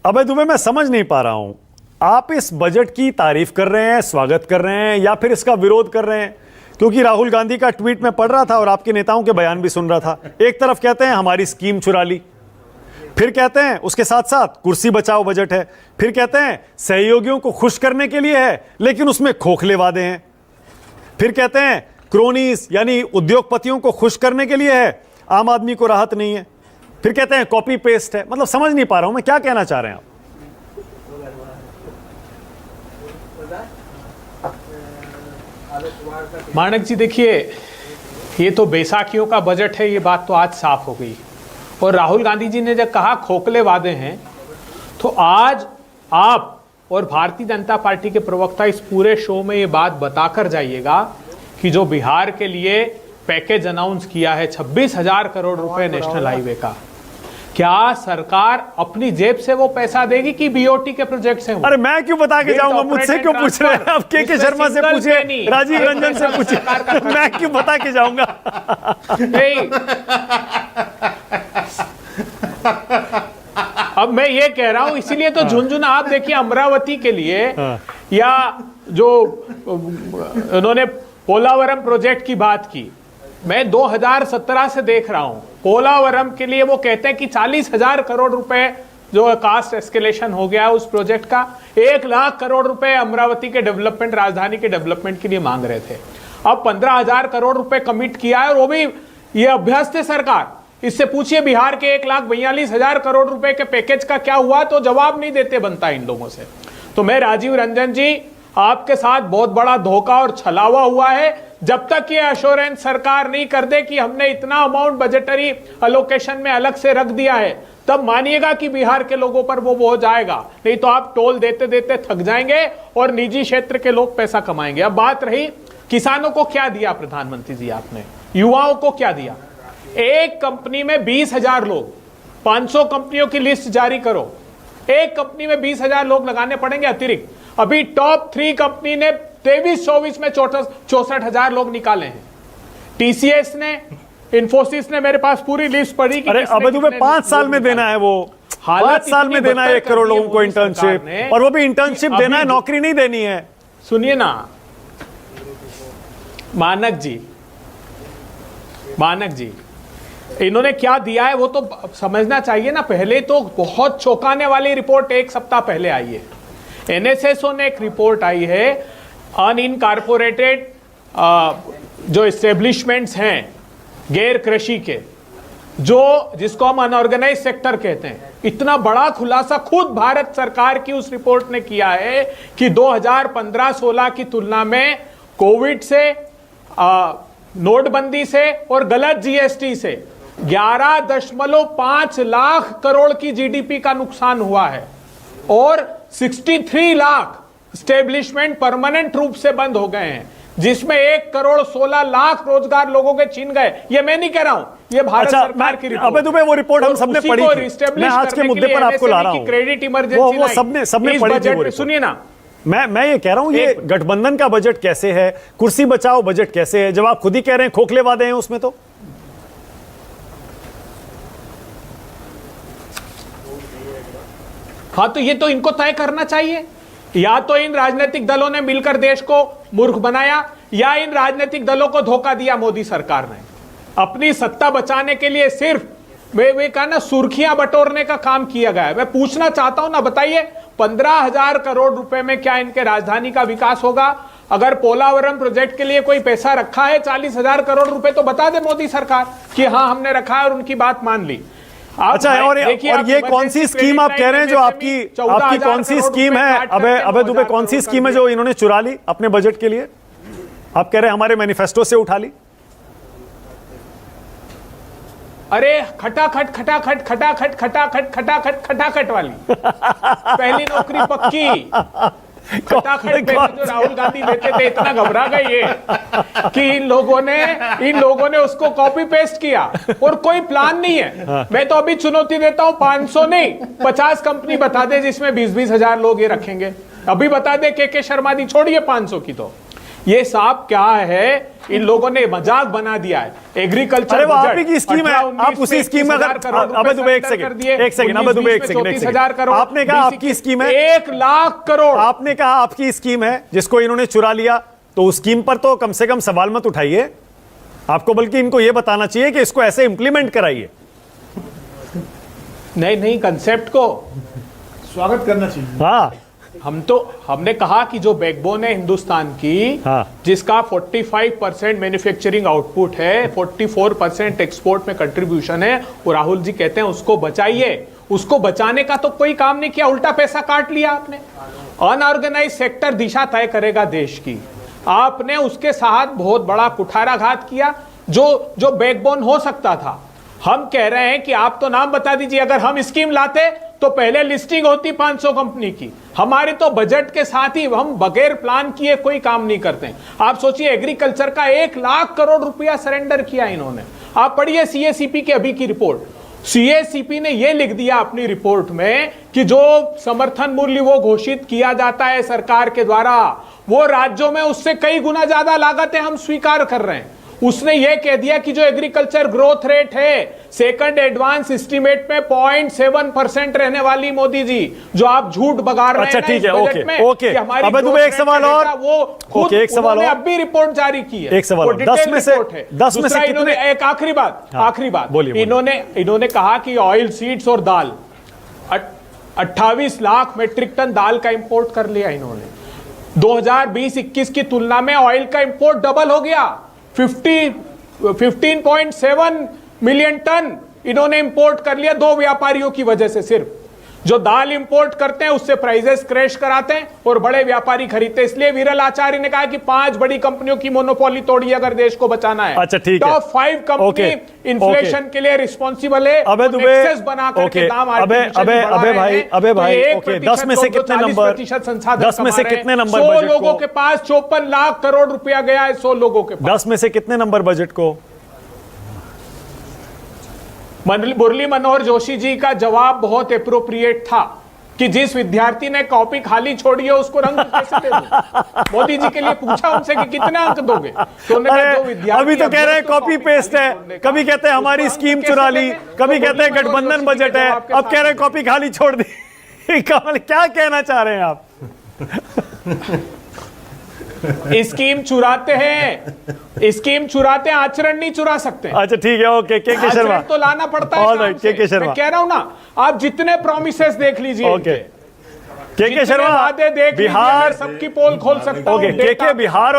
अबे दुबे, मैं समझ नहीं पा रहा हूं, आप इस बजट की तारीफ कर रहे हैं, स्वागत कर रहे हैं, या फिर इसका विरोध कर रहे हैं? क्योंकि राहुल गांधी का ट्वीट में पढ़ रहा था और आपके नेताओं के बयान भी सुन रहा था। एक तरफ कहते हैं हमारी स्कीम चुरा ली, फिर कहते हैं उसके साथ साथ कुर्सी बचाओ बजट है, फिर कहते हैं सहयोगियों को खुश करने के लिए है लेकिन उसमें खोखले वादे हैं, फिर कहते हैं क्रोनीज यानी उद्योगपतियों को खुश करने के लिए है, आम आदमी को राहत नहीं है, फिर कहते हैं कॉपी पेस्ट है। मतलब समझ नहीं पा रहा हूं मैं, क्या कहना चाह रहे हैं आप? मानक जी देखिए, ये तो बैसाखियों का बजट है, ये बात तो आज साफ हो गई। और राहुल गांधी जी ने जब कहा खोखले वादे हैं, तो आज आप और भारतीय जनता पार्टी के प्रवक्ता इस पूरे शो में ये बात बताकर जाइएगा कि जो बिहार के लिए पैकेज अनाउंस किया है 26,000 करोड़ रुपए नेशनल हाईवे का, क्या सरकार अपनी जेब से वो पैसा देगी कि बीओटी के प्रोजेक्ट से? अरे मैं क्यों बता के जाऊंगा, मुझसे क्यों पूछ रहे हैं आप? के शर्मा से पूछे, राजीव रंजन से पूछे, मैं क्यों बता के जाऊंगा? अब मैं ये कह रहा हूं, इसीलिए तो झुंझुना आप देखिए अमरावती के लिए, या जो उन्होंने पोलावरम प्रोजेक्ट की बात की, मैं 2017 से देख रहा हूं पोलावरम के लिए वो कहते हैं कि 40,000 करोड़ रुपए जो कास्ट एस्केलेशन हो गया उस प्रोजेक्ट का, 1 लाख करोड़ रुपए अमरावती के डेवलपमेंट, राजधानी के डेवलपमेंट के लिए मांग रहे थे। अब 15,000 करोड़ रुपए कमिट किया है और वो भी ये अभ्यस्त है सरकार। इससे पूछिए बिहार के 1,42,000 करोड़ रुपए के पैकेज का क्या हुआ, तो जवाब नहीं देते बनता इन लोगों से। तो मैं राजीव रंजन जी, आपके साथ बहुत बड़ा धोखा और छलावा हुआ है। जब तक ये एश्योरेंस सरकार नहीं कर दे कि हमने इतना अमाउंट बजटरी अलोकेशन में अलग से रख दिया है, तब मानिएगा कि बिहार के लोगों पर वो बोझ आएगा। नहीं तो आप टोल देते देते थक जाएंगे और निजी क्षेत्र के लोग पैसा कमाएंगे। अब बात रही किसानों को क्या दिया प्रधानमंत्री जी आपने, युवाओं को क्या दिया? एक कंपनी में 20,000 लोग, 500 कंपनियों की लिस्ट जारी करो, एक कंपनी में 20,000 लोग लगाने पड़ेंगे अतिरिक्त। अभी टॉप 3 कंपनी ने 23-24 में 64,000 लोग निकाले हैं। टीसीएस ने, इन्फोसिस ने, मेरे पास पूरी लिस्ट पड़ी कि अरे अब तुम्हें 5 साल में देना है, वो 5 साल में देना है 1 करोड़ लोगों को इंटर्नशिप, और वो भी इंटर्नशिप देना है, नौकरी नहीं देनी है। सुनिए ना मानक जी, इन्होंने क्या दिया है वो तो समझना चाहिए ना। पहले तो बहुत चौंकाने वाली रिपोर्ट 1 सप्ताह पहले आई है। एनएसएसओ ने एक रिपोर्ट आई है, अनइनकॉर्पोरेटेड जो एस्टेब्लिशमेंट्स हैं गैर कृषि के, जिसको हम अनऑर्गेनाइज सेक्टर कहते हैं। इतना बड़ा खुलासा खुद भारत सरकार की उस रिपोर्ट ने किया है कि 2015-16 की तुलना में कोविड से, नोटबंदी से और गलत जीएसटी से 11.5 लाख करोड़ की जीडीपी का नुकसान हुआ है और 63 लाख स्टेब्लिशमेंट परमानेंट रूप से बंद हो गए हैं, जिसमें 1 करोड़ 16 लाख रोजगार लोगों के छीन गए। ये मैं नहीं कह रहा हूं, ये भारत सरकार की रिपोर्ट। अबे दुबे, वो रिपोर्ट हम सबने पढ़ी थी। मैं आज के मुद्दे पर आपको ला रहा हूं, क्रेडिट इमरजेंसी वो सबने पढ़ी थी। सुनिए ना, मैं ये कह रहा हूं, ये गठबंधन का बजट कैसे है, कुर्सी बचाओ बजट कैसे है, जब आप खुद ही कह रहे हैं खोखले वादे हैं उसमें। तो हाँ, तो ये तो इनको तय करना चाहिए। या तो इन राजनीतिक दलों ने मिलकर देश को मूर्ख बनाया, या इन राजनीतिक दलों को धोखा दिया मोदी सरकार ने। अपनी सत्ता बचाने के लिए सिर्फ वे कहा ना, सुर्खियां बटोरने का काम किया गया है। मैं पूछना चाहता हूं ना, बताइए 15,000 करोड़ रुपए में क्या इनके राजधानी का विकास होगा? अगर पोलावरम प्रोजेक्ट के लिए कोई पैसा रखा है 40,000 करोड़ रुपए, तो बता दे मोदी सरकार कि हाँ हमने रखा है और उनकी बात मान ली। अच्छा, और ये कौन सी स्कीम आप कह रहे हैं जो आपकी कौन सी स्कीम है? अबे दुबे, कौन सी स्कीम है जो इन्होंने चुरा ली अपने बजट के लिए? आप कह रहे हैं हमारे मैनिफेस्टो से उठा ली। अरे खटाखट खटाखट खटाखट खटाखट खटाखट खटाखट वाली पहली नौकरी पक्की। खटाखट पे जो राहुल गांधी लेते थे, इतना घबरा गए ये कि इन लोगों ने उसको कॉपी पेस्ट किया और कोई प्लान नहीं है। मैं तो अभी चुनौती देता हूं, 500 नहीं 50 कंपनी बता दे जिसमें 20-20 हजार लोग ये रखेंगे। अभी बता दे के शर्मा दी, छोड़िए 500 की, तो ये साहब क्या है, इन लोगों ने मजाक बना दिया है। एग्रीकल्चर अरे वो आप ही की स्कीम है, आप उसी स्कीम में अबे दुबे एक सेकंड अबे दुबे एक सेकंड आपने कहा आपकी स्कीम है 1 लाख करोड़। आपने कहा आपकी स्कीम है जिसको इन्होंने चुरा लिया, तो उस स्कीम पर तो कम से कम सवाल मत उठाइए आपको, बल्कि इनको यह बताना चाहिए कि इसको ऐसे इंप्लीमेंट कराइए। नहीं कंसेप्ट को स्वागत करना चाहिए। हाँ हमने कहा कि जो बैकबोन है हिंदुस्तान की, हाँ। जिसका 45% मैन्युफैक्चरिंग आउटपुट है, 44% एक्सपोर्ट में कंट्रीब्यूशन है, वो राहुल जी कहते हैं उसको बचाइए। उसको बचाने का तो कोई काम नहीं किया, उल्टा पैसा काट लिया आपने। अनऑर्गेनाइज सेक्टर दिशा तय करेगा देश की, आपने उसके साथ बहुत बड़ा कुठाराघात किया जो बैकबोन हो सकता था। हम कह रहे हैं कि आप तो नाम बता दीजिए, अगर हम स्कीम लाते तो पहले लिस्टिंग होती 500 कंपनी की। हमारी तो बजट के साथ ही हम बगैर प्लान किए कोई काम नहीं करते। आप सोचिए, एग्रीकल्चर का 1 लाख करोड़ रुपया सरेंडर किया इन्होंने। आप पढ़िए सीएसीपी की अभी की रिपोर्ट। सीएसीपी ने यह लिख दिया अपनी रिपोर्ट में कि जो समर्थन मूल्य वो घोषित किया जाता है सरकार के द्वारा, वो राज्यों में उससे कई गुना ज्यादा लागतें हम स्वीकार कर रहे हैं। उसने यह कह दिया कि जो एग्रीकल्चर ग्रोथ रेट है सेकंड एडवांस एस्टीमेट में 0.7% रहने वाली, मोदी जी जो आप झूठ बगा रहे हैं। अच्छा ठीक है, ओके अब दुबे एक सवाल और, वो एक सवाल और, अब भी रिपोर्ट जारी की है, एक सवाल 10 में से इन्होंने एक आखिरी बात बोलिए। इन्होंने कहा कि ऑयल सीड्स और दाल 28 लाख मेट्रिक टन दाल का इंपोर्ट कर लिया इन्होंने। 2020-21 की तुलना में ऑयल का इंपोर्ट डबल हो गया, 15.7 मिलियन टन इन्होंने इंपोर्ट कर लिया 2 व्यापारियों की वजह से। सिर्फ जो दाल इंपोर्ट करते हैं उससे प्राइसेस क्रैश कराते हैं और बड़े व्यापारी खरीदते हैं। इसलिए विरल आचार्य ने कहा कि 5 बड़ी कंपनियों की मोनोपोली तोड़ी अगर देश को बचाना है। अच्छा ठीक है, टॉप 5 कंपनी इन्फ्लेशन के लिए रिस्पॉन्सिबल है। अबे दुबे बना करके दाम अबे भाई ओके 10 में से कितने नंबर, 10 में से कितने नंबर 100 लोगों के पास 54 लाख करोड़ रुपया गया है। 100 लोगों के पास 10 में से कितने नंबर बजट को? मुरली मनोहर जोशी जी का जवाब बहुत एप्रोप्रिएट था कि जिस विद्यार्थी ने कॉपी खाली छोड़ी है उसको रंग कैसे दे दूं? मोदी जी के लिए पूछा उनसे कि कितने अंक दोगे, तो अभी तो कह रहे हैं कॉपी पेस्ट है, कभी कहते हैं हमारी स्कीम चुरा ली, कभी कहते हैं गठबंधन बजट है, अब कह रहे हैं कॉपी खाली छोड़ दी। कमल क्या कहना चाह रहे हैं आप? स्कीम चुराते हैं, स्कीम चुराते हैं, आचरण नहीं चुरा सकते। अच्छा ठीक है, ओके के शर्मा तो लाना पड़ता है। ऑलराइट के शर्मा, मैं कह रहा हूं ना, आप जितने प्रोमिसेस देख लीजिए, ओके के शर्मा बिहार सबकी पोल खोल सकता हूं। ओके के बिहार और